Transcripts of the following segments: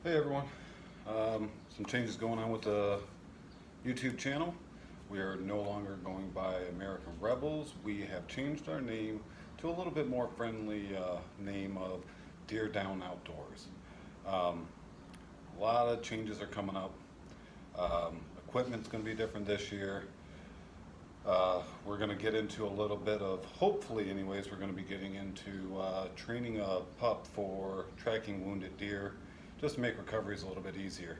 Hey everyone, some changes going on with the YouTube channel. We are no longer going by American Rebels. We have changed our name to a little bit more friendly name of Deer Down Outdoors. A lot of changes are coming up. Equipment's going to be different this year. We're going to get into a little bit of, hopefully anyways, we're going to be getting into training a pup for tracking wounded deer, just to make recoveries a little bit easier.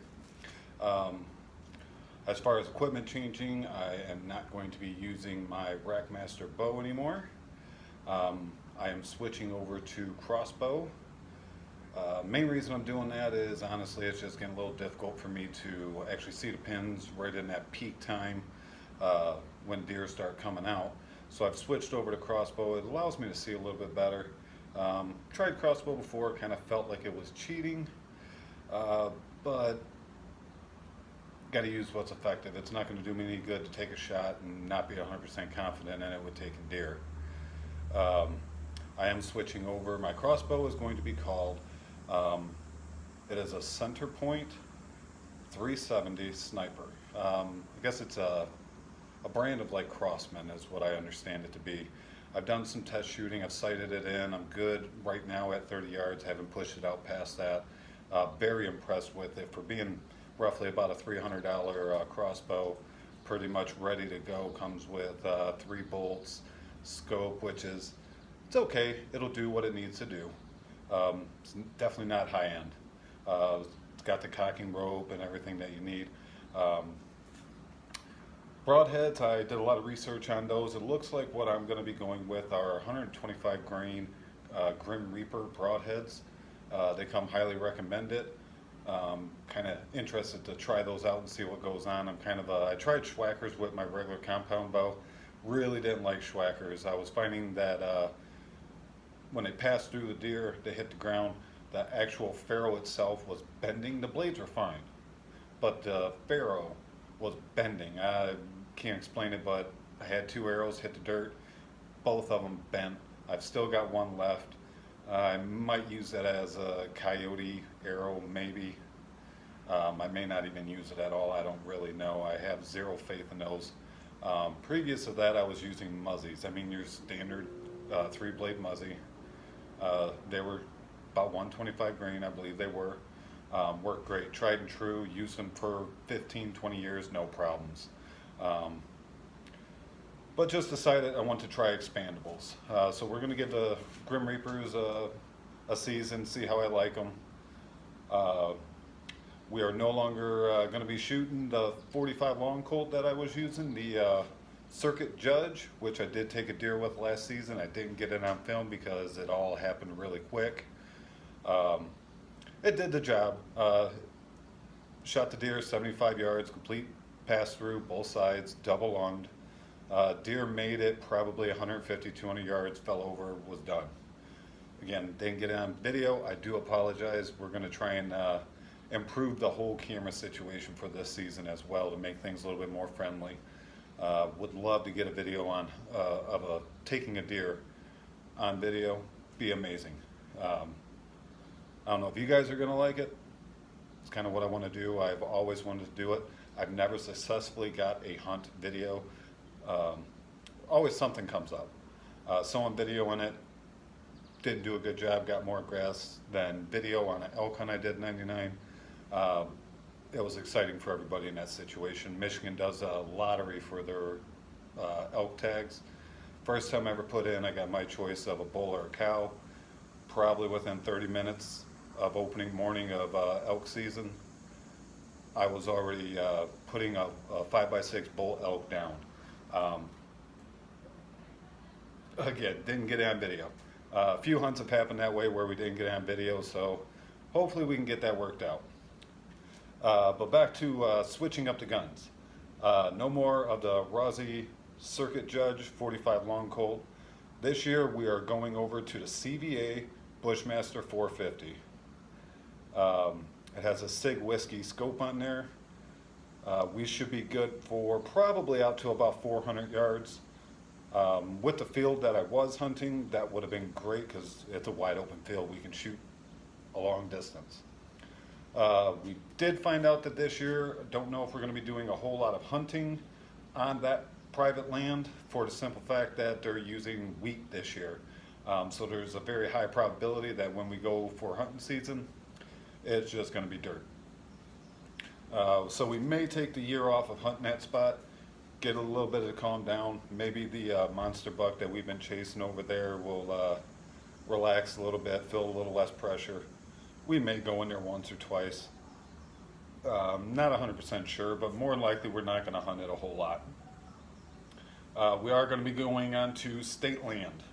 As far as equipment changing, I am not going to be using my Rackmaster bow anymore. I am switching over to crossbow. Main reason I'm doing that is honestly it's just getting a little difficult for me to actually see the pins right in that peak time when deer start coming out. So I've switched over to crossbow. It allows me to see a little bit better. Tried crossbow before, kind of felt like it was cheating, but got to use what's effective. It's not going to do me any good to take a shot and not be 100% confident in it with taking deer. I am switching over. My crossbow is going to be called, it is a Center Point 370 Sniper. I guess it's a brand of like Crosman is what I understand it to be. I've done some test shooting, I've sighted it in, I'm good right now at 30 yards, haven't pushed it out past that. Very impressed with it for being roughly about a $300 crossbow, pretty much ready to go. Comes with 3 bolts, scope, which is, it's okay, it'll do what it needs to do. It's definitely not high end. It's got the cocking rope and everything that you need. Broadheads, I did a lot of research on those. It looks like what I'm going to be going with are 125 grain Grim Reaper broadheads. They come highly recommended. Kind of interested to try those out and see what goes on. I tried Schwackers with my regular compound bow. Really didn't like Schwackers. I was finding that when they passed through the deer, they hit the ground, the actual ferrule itself was bending. The blades were fine, but the ferrule was bending. I can't explain it, but I had 2 arrows hit the dirt, both of them bent. I've still got one left. I might use that as a coyote arrow, maybe. I may not even use it at all. I don't really know. I have zero faith in those. Previous to that, I was using muzzies. I mean, your standard 3-blade muzzy. They were about 125 grain, I believe they were. Worked great, tried and true, used them for 15, 20 years, no problems. But just decided I want to try expandables. So we're going to give the Grim Reapers a season, see how I like them. We are no longer going to be shooting the 45 long Colt that I was using, the Circuit Judge, which I did take a deer with last season. I didn't get it on film because it all happened really quick. It did the job. Shot the deer 75 yards, complete pass through, both sides, double lunged. Deer made it probably 150, 200 yards, fell over, was done. Again, didn't get it on video. I do apologize. We're going to try and improve the whole camera situation for this season as well to make things a little bit more friendly. Would love to get a video on of taking a deer on video. Be amazing. I don't know if you guys are going to like it. It's kind of what I want to do. I've always wanted to do it. I've never successfully got a hunt video. Always something comes up. Someone videoing it didn't do a good job, got more grass than video on an elk hunt I did in '99. It was exciting for everybody in that situation. Michigan does a lottery for their elk tags. First time I ever put in, I got my choice of a bull or a cow. Probably within 30 minutes of opening morning of elk season, I was already putting a 5x6 bull elk down. Again, didn't get it on video. A few hunts have happened that way where we didn't get it on video, so hopefully we can get that worked out. But back to switching up the guns. No more of the Rossi Circuit Judge 45 long Colt. This year we are going over to the CVA Bushmaster 450. It has a Sig Whiskey scope on there. We should be good for probably out to about 400 yards. With the field that I was hunting, that would have been great because it's a wide open field. We can shoot a long distance. We did find out that this year, don't know if we're going to be doing a whole lot of hunting on that private land for the simple fact that they're using wheat this year. So there's a very high probability that when we go for hunting season, it's just going to be dirt. So we may take the year off of hunting that spot, get a little bit of calm down. Maybe the monster buck that we've been chasing over there will relax a little bit, feel a little less pressure. We may go in there once or twice. Not 100% sure, but more than likely we're not going to hunt it a whole lot. We are going to be going on to state land.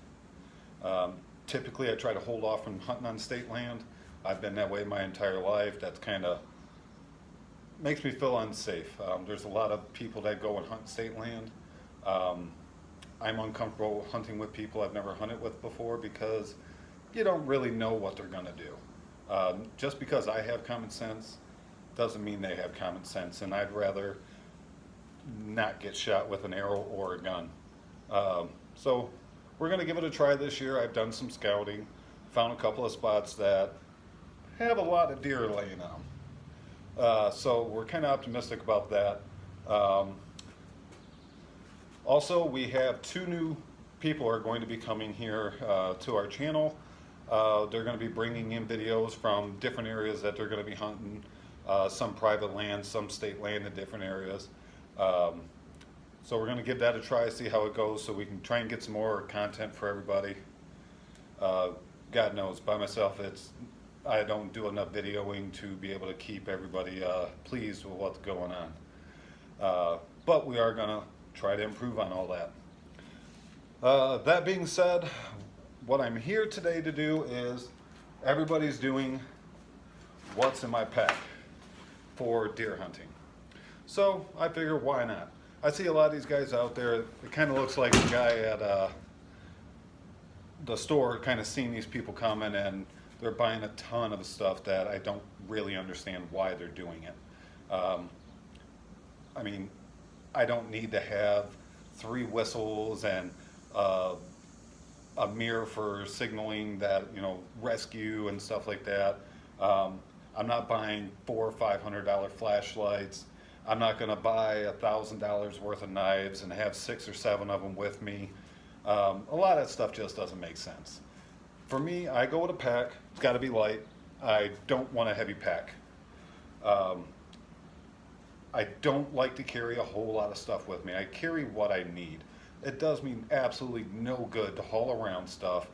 Typically I try to hold off from hunting on state land. I've been that way my entire life. That's kind of makes me feel unsafe. There's a lot of people that go and hunt state land. I'm uncomfortable hunting with people I've never hunted with before because you don't really know what they're going to do. Just because I have common sense doesn't mean they have common sense, and I'd rather not get shot with an arrow or a gun. So we're going to give it a try this year. I've done some scouting, found a couple of spots that have a lot of deer laying on them. So we're kind of optimistic about that. Also, we have 2 new people are going to be coming here to our channel. They're going to be bringing in videos from different areas that they're going to be hunting, some private land, some state land in different areas. So we're going to give that a try, see how it goes, so we can try and get some more content for everybody. God knows, by myself, I don't do enough videoing to be able to keep everybody pleased with what's going on. But we are going to try to improve on all that. That being said, what I'm here today to do is everybody's doing what's in my pack for deer hunting. So I figure, why not? I see a lot of these guys out there. It kind of looks like the guy at the store kind of seeing these people coming and they're buying a ton of stuff that I don't really understand why they're doing it. I mean, I don't need to have 3 whistles and a mirror for signaling that, rescue and stuff like that. I'm not buying $400 or $500 flashlights. I'm not going to buy $1,000 worth of knives and have 6 or 7 of them with me. A lot of that stuff just doesn't make sense. For me, I go with a pack. It's got to be light. I don't want a heavy pack. I don't like to carry a whole lot of stuff with me. I carry what I need. It does me absolutely no good to haul around stuff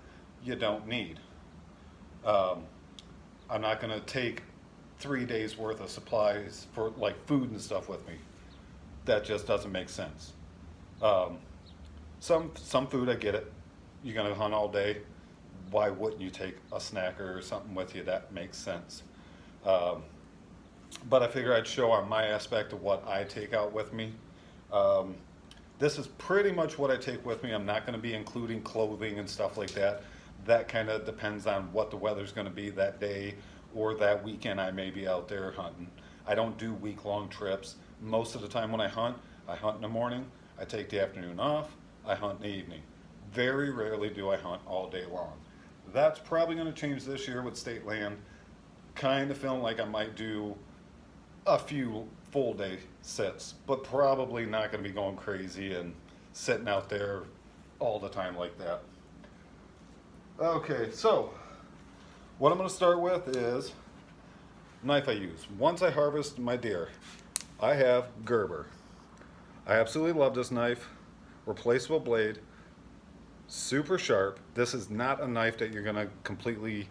you don't need. I'm not going to take 3 days worth of supplies for like food and stuff with me. That just doesn't make sense. Some food, I get it. You're going to hunt all day. Why wouldn't you take a snacker or something with you? That makes sense. But I figure I'd show on my aspect of what I take out with me. This is pretty much what I take with me. I'm not going to be including clothing and stuff like that. That kind of depends on what the weather's going to be that day or that weekend I may be out there hunting. I don't do week-long trips. Most of the time when I hunt in the morning, I take the afternoon off, I hunt in the evening. Very rarely do I hunt all day long. That's probably going to change this year with state land. Kind of feeling like I might do a few full day sits, but probably not going to be going crazy and sitting out there all the time like that. Okay, so what I'm going to start with is knife I use. Once I harvest my deer, I have Gerber. I absolutely love this knife. Replaceable blade, super sharp. This is not a knife that you're going to completely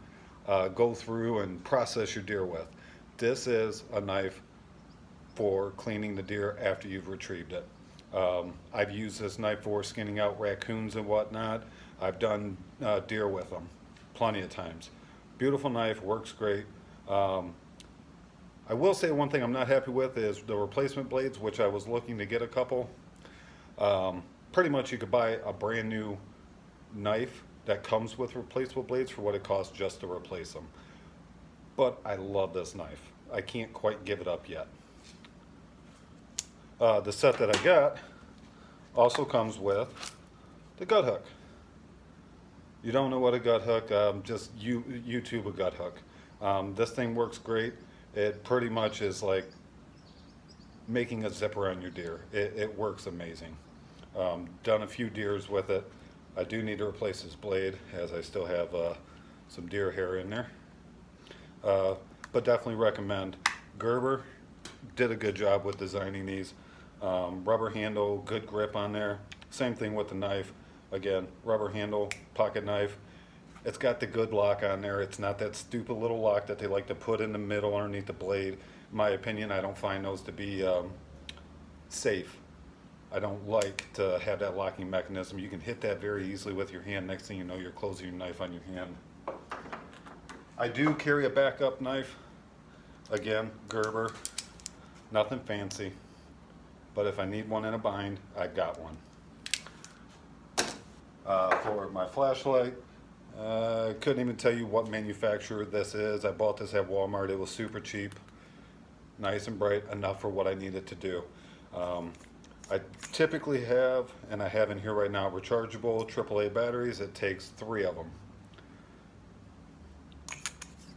go through and process your deer with. This is a knife for cleaning the deer after you've retrieved it. I've used this knife for skinning out raccoons and whatnot. I've done deer with them plenty of times. Beautiful knife, works great. I will say one thing I'm not happy with is the replacement blades, which I was looking to get a couple. Pretty much you could buy a brand new knife that comes with replaceable blades for what it costs just to replace them. But I love this knife. I can't quite give it up yet. The set that I got also comes with the gut hook. You don't know what a gut hook, just YouTube a gut hook. This thing works great. It pretty much is like making a zipper on your deer. It works amazing. Done a few deers with it. I do need to replace this blade as I still have some deer hair in there. But definitely recommend. Gerber did a good job with designing these. Rubber handle, good grip on there. Same thing with the knife. Again, rubber handle, pocket knife. It's got the good lock on there. It's not that stupid little lock that they like to put in the middle underneath the blade. In my opinion, I don't find those to be safe. I don't like to have that locking mechanism. You can hit that very easily with your hand. Next thing you know, you're closing your knife on your hand. I do carry a backup knife. Again, Gerber. Nothing fancy. But if I need one in a bind, I've got one. For my flashlight, I couldn't even tell you what manufacturer this is. I bought this at Walmart. It was super cheap. Nice and bright, enough for what I needed to do. I typically have, and I have in here right now, rechargeable AAA batteries. It takes 3 of them.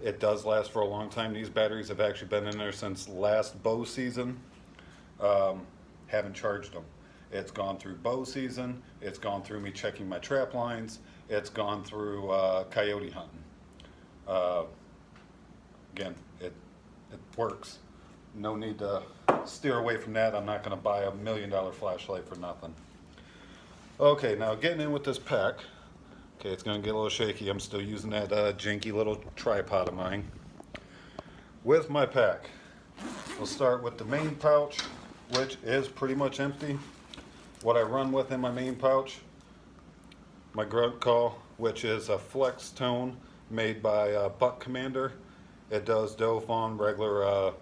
It does last for a long time. These batteries have actually been in there since last bow season. Haven't charged them. It's gone through bow season. It's gone through me checking my trap lines. It's gone through coyote hunting. Again, it works. No need to steer away from that. I'm not going to buy $1 million flashlight for nothing. Okay, now getting in with this pack. Okay, it's going to get a little shaky. I'm still using that janky little tripod of mine. With my pack, we'll start with the main pouch, which is pretty much empty. What I run with in my main pouch, my grunt call, which is a flex tone made by Buck Commander. It does doe, fawn, regular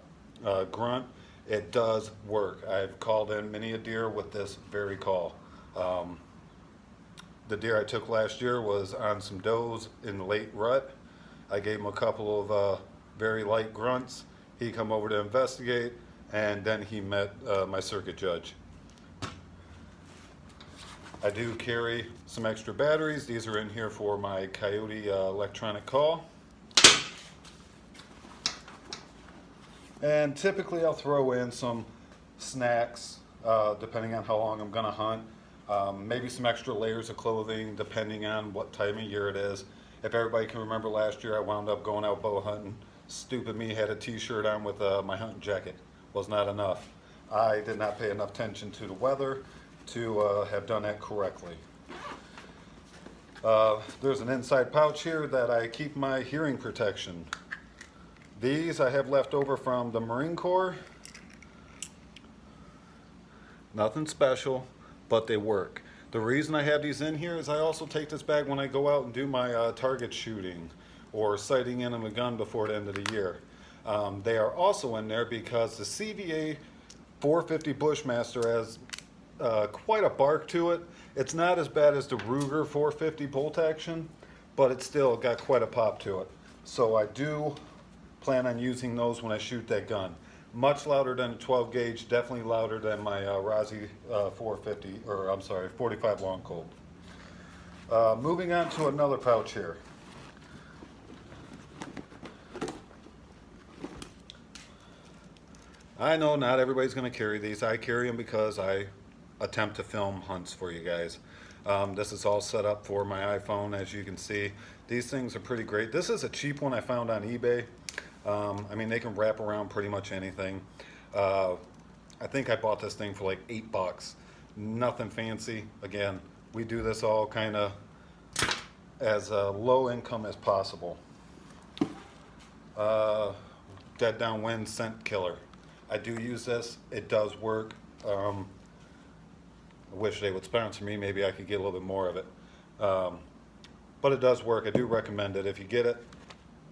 grunt. It does work. I've called in many a deer with this very call. The deer I took last year was on some does in the late rut. I gave him a couple of very light grunts. He come over to investigate, and then he met my circuit judge. I do carry some extra batteries. These are in here for my Coyote electronic call. And typically I'll throw in some snacks, depending on how long I'm gonna hunt. Maybe some extra layers of clothing, depending on what time of year it is. If everybody can remember last year, I wound up going out bow hunting. Stupid me had a t-shirt on with my hunting jacket. Was not enough. I did not pay enough attention to the weather to have done that correctly. There's an inside pouch here that I keep my hearing protection. These I have left over from the Marine Corps. Nothing special, but they work. The reason I have these in here is I also take this bag when I go out and do my target shooting or sighting in on a gun before the end of the year. They are also in there because the CVA 450 Bushmaster has quite a bark to it. It's not as bad as the Ruger 450 bolt action, but it's still got quite a pop to it. So I do plan on using those when I shoot that gun. Much louder than a 12 gauge, definitely louder than my Rossi 450, or I'm sorry, 45 Long Colt. Moving on to another pouch here. I know not everybody's going to carry these. I carry them because I attempt to film hunts for you guys. This is all set up for my iPhone, as you can see. These things are pretty great. This is a cheap one I found on eBay. I mean, they can wrap around pretty much anything. I think I bought this thing for like $8. Nothing fancy. Again, we do this all kind of as low income as possible. Dead Downwind Scent Killer. I do use this. It does work. I wish they would sponsor me. Maybe I could get a little bit more of it. But it does work. I do recommend it if you get it.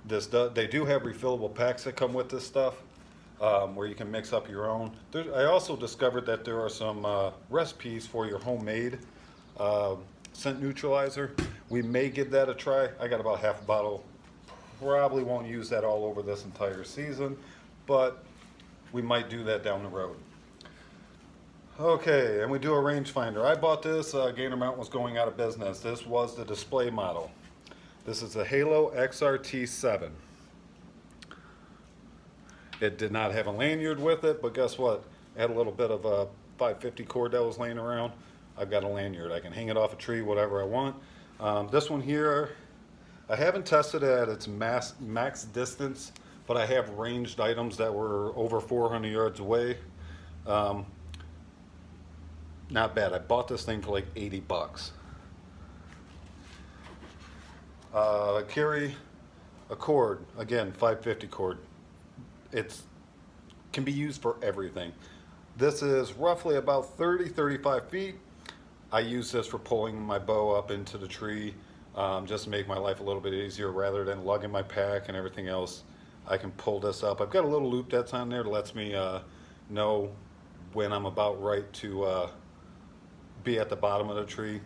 They do have refillable packs that come with this stuff, where you can mix up your own. I also discovered that there are some recipes for your homemade scent neutralizer. We may give that a try. I got about half a bottle. Probably won't use that all over this entire season, but we might do that down the road. Okay, and we do a rangefinder. I bought this, Gainer Mountain was going out of business. This was the display model. This is the Halo XRT7. It did not have a lanyard with it, but guess what? I had a little bit of a 550 cord that was laying around. I've got a lanyard. I can hang it off a tree, whatever I want. This one here, I haven't tested it at its max distance, but I have ranged items that were over 400 yards away. Not bad. I bought this thing for like 80 bucks. I carry a cord, again, 550 cord. It can be used for everything. This is roughly about 30-35 feet. I use this for pulling my bow up into the tree, just to make my life a little bit easier. Rather than lugging my pack and everything else, I can pull this up. I've got a little loop that's on there that lets me know when I'm about right to be at the bottom of the tree.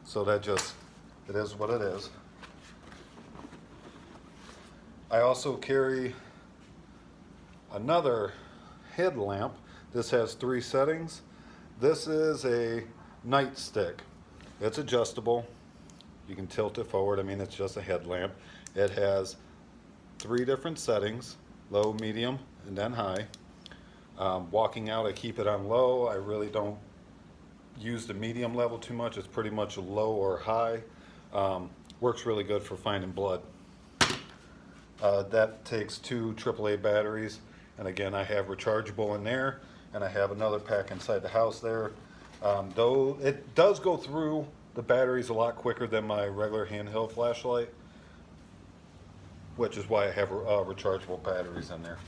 So that just, it is what it is. I also carry another headlamp. This has 3 settings. This is a nightstick. It's adjustable. You can tilt it forward. I mean, it's just a headlamp. It has 3 different settings: low, medium, and then high. Walking out, I keep it on low. I really don't use the medium level too much. It's pretty much low or high. Works really good for finding blood. That takes 2 AAA batteries, and again, I have rechargeable in there, and I have another pack inside the house there. Though it does go through the batteries a lot quicker than my regular handheld flashlight, which is why I have rechargeable batteries in there.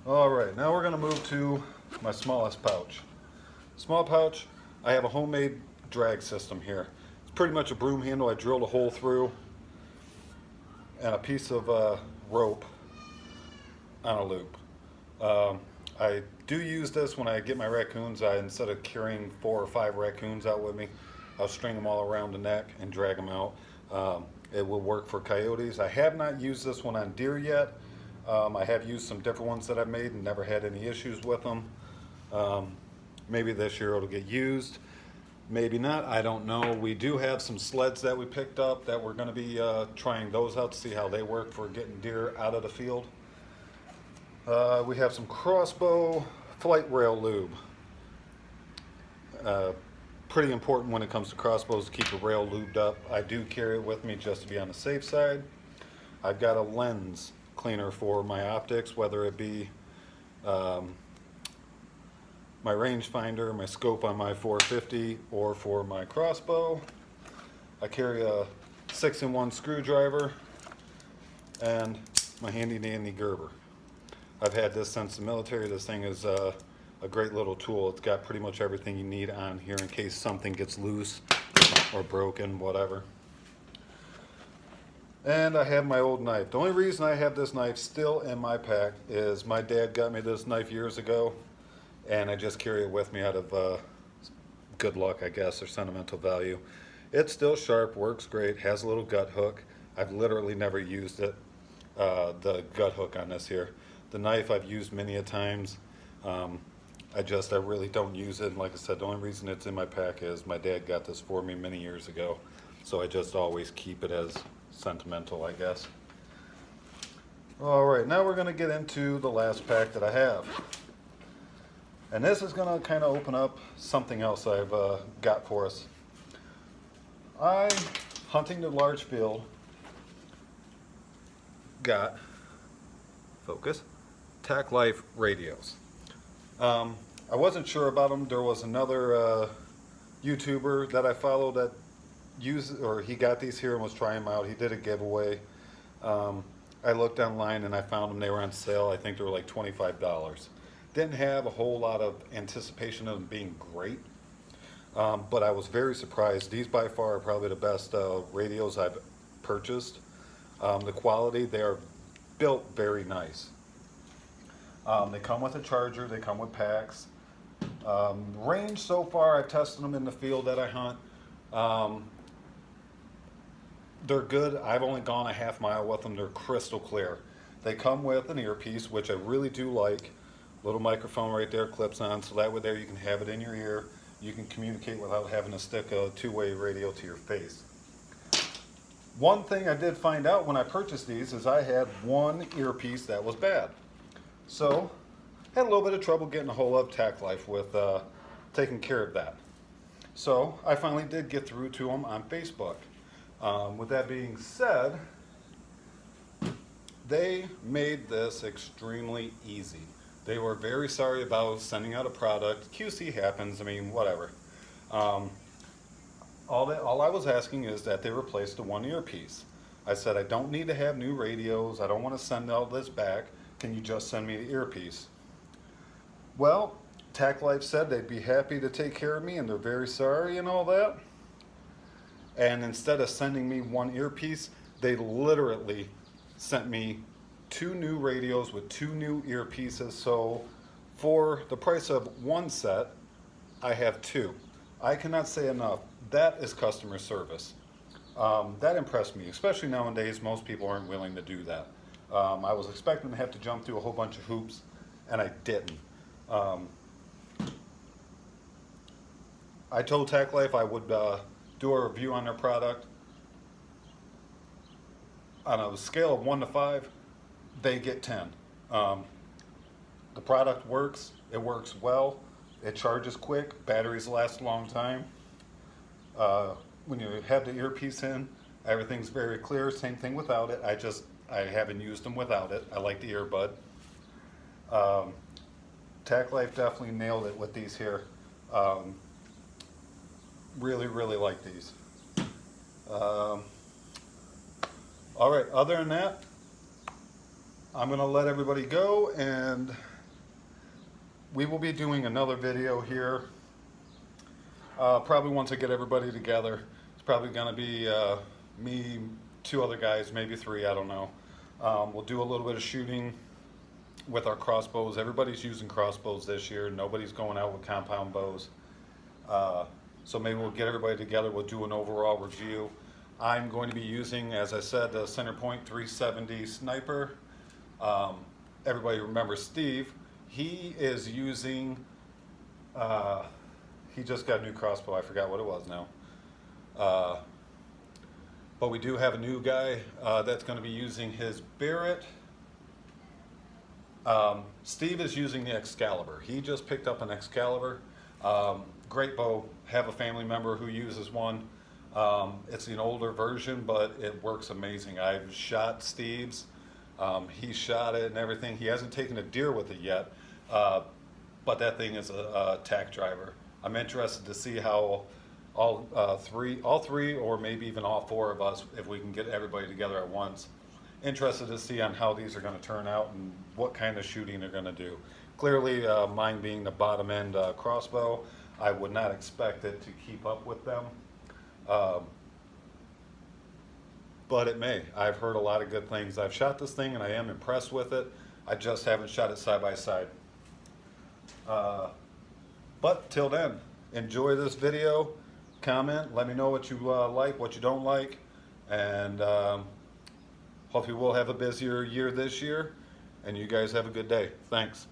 All right, now we're going to move to my smallest pouch. Small pouch, I have a homemade drag system here. It's pretty much a broom handle. I drilled a hole through, and a piece of rope on a loop. I do use this when I get my raccoons. Instead of carrying 4 or 5 raccoons out with me, I'll string them all around the neck and drag them out. It will work for coyotes. I have not used this one on deer yet. I have used some different ones that I've made and never had any issues with them. Maybe this year it'll get used. Maybe not, I don't know. We do have some sleds that we picked up that we're going to be trying those out to see how they work for getting deer out of the field. We have some crossbow flight rail lube. Pretty important when it comes to crossbows to keep the rail lubed up. I do carry it with me just to be on the safe side. I've got a lens cleaner for my optics, whether it be my rangefinder, my scope on my 450, or for my crossbow. I carry a 6-in-1 screwdriver and my handy dandy Gerber. I've had this since the military. This thing is a great little tool. It's got pretty much everything you need on here in case something gets loose or broken, whatever. And I have my old knife. The only reason I have this knife still in my pack is my dad got me this knife years ago, and I just carry it with me out of good luck, I guess, or sentimental value. It's still sharp, works great, has a little gut hook. I've literally never used it, the gut hook on this here. The knife I've used many a times. I really don't use it, and like I said, the only reason it's in my pack is my dad got this for me many years ago, so I just always keep it as sentimental, I guess. All right, now we're going to get into the last pack that I have. And this is going to kind of open up something else I've got for us. Hunting the large field, got, focus, Tac Life radios. I wasn't sure about them. There was another YouTuber that I follow that he got these here and was trying them out. He did a giveaway. I looked online and I found them. They were on sale. I think they were like $25. Didn't have a whole lot of anticipation of them being great, but I was very surprised. These by far are probably the best radios I've purchased. The quality, they are built very nice. They come with a charger, they come with packs. Range so far, I've tested them in the field that I hunt. They're good. I've only gone a half mile with them. They're crystal clear. They come with an earpiece, which I really do like. Little microphone right there, clips on, so that way there you can have it in your ear. You can communicate without having to stick a two-way radio to your face. One thing I did find out when I purchased these is I had one earpiece that was bad. So, had a little bit of trouble getting a hold of Tac Life with taking care of that. So, I finally did get through to them on Facebook. With that being said, they made this extremely easy. They were very sorry about sending out a product. QC happens, I mean, whatever. All I was asking is that they replace the one earpiece. I said, I don't need to have new radios. I don't want to send all this back. Can you just send me the earpiece? Well, Tac Life said they'd be happy to take care of me and they're very sorry and all that. And instead of sending me one earpiece, they literally sent me 2 new radios with 2 new earpieces. So for the price of one set, I have 2. I cannot say enough. That is customer service. That impressed me, especially nowadays. Most people aren't willing to do that. I was expecting to have to jump through a whole bunch of hoops, and I didn't. I told Tac Life I would do a review on their product. On a scale of 1 to 5, they get 10. The product works. It works well. It charges quick. Batteries last a long time. When you have the earpiece in, everything's very clear. Same thing without it. I haven't used them without it. I like the earbud. Tac Life definitely nailed it with these here. Really, really like these. All right, other than that, I'm going to let everybody go, and we will be doing another video here. Probably once I get everybody together. It's probably going to be me, 2 other guys, maybe 3, I don't know. We'll do a little bit of shooting with our crossbows. Everybody's using crossbows this year. Nobody's going out with compound bows. So maybe we'll get everybody together. We'll do an overall review. I'm going to be using, as I said, the Centerpoint 370 Sniper. Everybody remembers Steve. He is using, he just got a new crossbow. I forgot what it was now. But we do have a new guy that's going to be using his Barrett. Steve is using the Excalibur. He just picked up an Excalibur. Great bow. Have a family member who uses one. It's an older version, but it works amazing. I've shot Steve's. He shot it and everything. He hasn't taken a deer with it yet, but that thing is a tack driver. I'm interested to see how all three, or maybe even all 4 of us, if we can get everybody together at once. Interested to see on how these are going to turn out and what kind of shooting they're going to do. Clearly, mine being the bottom end crossbow, I would not expect it to keep up with them. But it may. I've heard a lot of good things. I've shot this thing and I am impressed with it. I just haven't shot it side by side. But till then, enjoy this video, comment, let me know what you like, what you don't like, and hopefully we'll have a busier year this year, and you guys have a good day. Thanks.